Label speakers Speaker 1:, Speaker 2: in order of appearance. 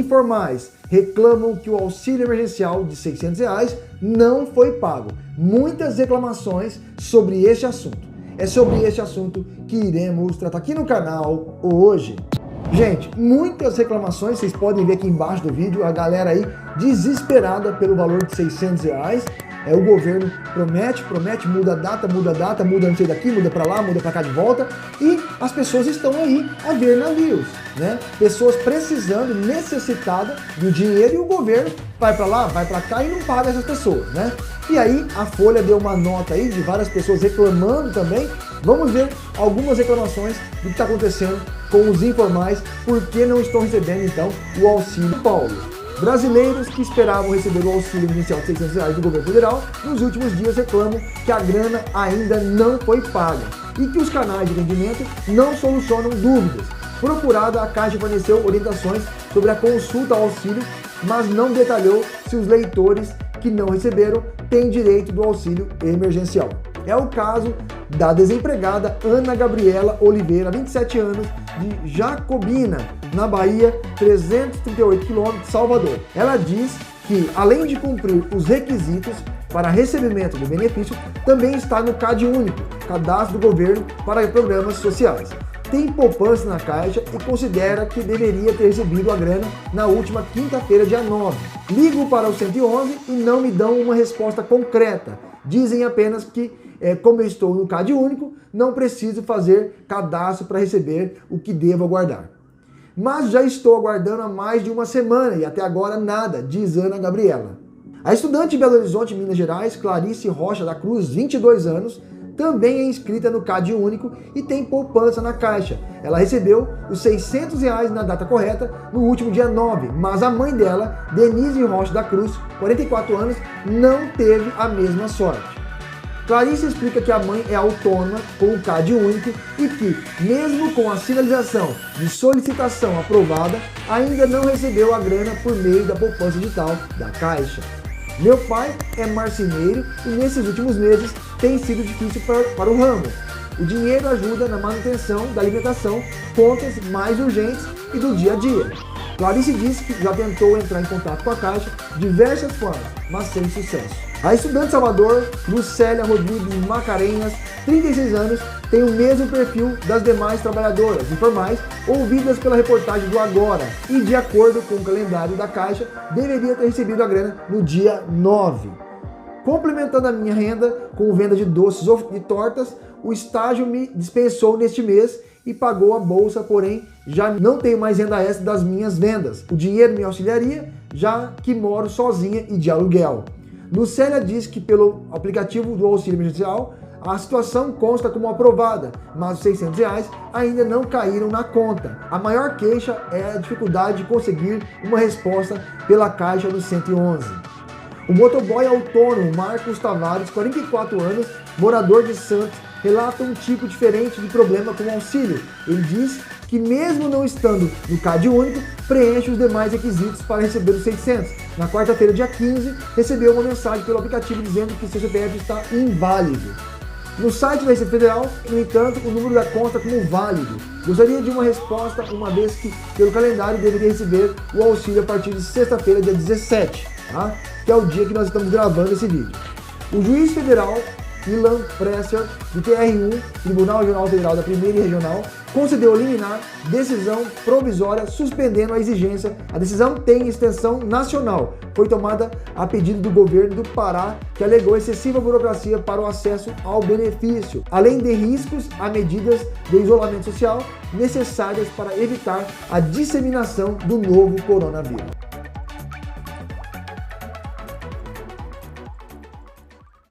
Speaker 1: informais reclamam que o auxílio emergencial de R$ 600 não foi pago. Muitas reclamações sobre este assunto. É sobre este assunto que iremos tratar aqui no canal hoje. Gente, muitas reclamações, vocês podem ver aqui embaixo do vídeo, a galera aí desesperada pelo valor de R$ 600. O governo promete, muda a data, muda não sei daqui, muda pra lá, muda pra cá de volta, e as pessoas estão aí a ver navios, né? Pessoas precisando, necessitadas do dinheiro, e o governo vai pra lá, vai pra cá e não paga essas pessoas, né? E aí a Folha deu uma nota aí de várias pessoas reclamando também. Vamos ver algumas reclamações do que está acontecendo com os informais, porque não estão recebendo então o auxílio. Paulo. Brasileiros que esperavam receber o auxílio inicial de R$ 600 do governo federal, nos últimos dias reclamam que a grana ainda não foi paga e que os canais de atendimento não solucionam dúvidas. Procurada, a Caixa forneceu orientações sobre a consulta ao auxílio, mas não detalhou se os leitores que não receberam têm direito do auxílio emergencial. É o caso da desempregada Ana Gabriela Oliveira, 27 anos, de Jacobina, na Bahia, 338 km de Salvador. Ela diz que, além de cumprir os requisitos para recebimento do benefício, também está no CAD Único, Cadastro do Governo para Programas Sociais. Tem poupança na Caixa e considera que deveria ter recebido a grana na última quinta-feira, dia 9. Ligo para o 111 e não me dão uma resposta concreta. Dizem apenas que, como eu estou no CAD Único, não preciso fazer cadastro para receber o que devo aguardar. Mas já estou aguardando há mais de uma semana e até agora nada, diz Ana Gabriela. A estudante de Belo Horizonte, Minas Gerais, Clarice Rocha da Cruz, 22 anos, também é inscrita no CAD Único e tem poupança na Caixa. Ela recebeu os R$ 600 na data correta no último dia 9, mas a mãe dela, Denise Rocha da Cruz, 44 anos, não teve a mesma sorte. Clarice explica que a mãe é autônoma com o CAD Único e que, mesmo com a sinalização de solicitação aprovada, ainda não recebeu a grana por meio da poupança digital da Caixa. Meu pai é marceneiro e nesses últimos meses tem sido difícil para o ramo. O dinheiro ajuda na manutenção da alimentação, contas mais urgentes e do dia a dia. Clarice disse que já tentou entrar em contato com a Caixa de diversas formas, mas sem sucesso. A estudante de Salvador, Lucélia Rodrigues Macarenhas, 36 anos, tem o mesmo perfil das demais trabalhadoras informais ouvidas pela reportagem do Agora e, de acordo com o calendário da Caixa, deveria ter recebido a grana no dia 9. Complementando a minha renda com venda de doces e tortas, o estágio me dispensou neste mês e pagou a bolsa, porém já não tenho mais renda extra das minhas vendas. O dinheiro me auxiliaria, já que moro sozinha e de aluguel. Lucélia diz que pelo aplicativo do auxílio emergencial, a situação consta como aprovada, mas os R$ 600 ainda não caíram na conta. A maior queixa é a dificuldade de conseguir uma resposta pela Caixa do 111. O motoboy autônomo Marcos Tavares, 44 anos, morador de Santos, relata um tipo diferente de problema com o auxílio. Ele diz que mesmo não estando no CAD Único, preenche os demais requisitos para receber os 600. Na quarta-feira, dia 15, recebeu uma mensagem pelo aplicativo dizendo que seu CPF está inválido. No site da Receita Federal, no entanto, o número da conta como válido. Gostaria de uma resposta, uma vez que, pelo calendário, deveria receber o auxílio a partir de sexta-feira, dia 17, tá? Que é o dia que nós estamos gravando esse vídeo. O juiz federal Ilan Presser, do TR1, Tribunal Regional Federal da Primeira e Regional, concedeu liminar decisão provisória suspendendo a exigência. A decisão tem extensão nacional. Foi tomada a pedido do governo do Pará, que alegou excessiva burocracia para o acesso ao benefício, além de riscos a medidas de isolamento social necessárias para evitar a disseminação do novo coronavírus.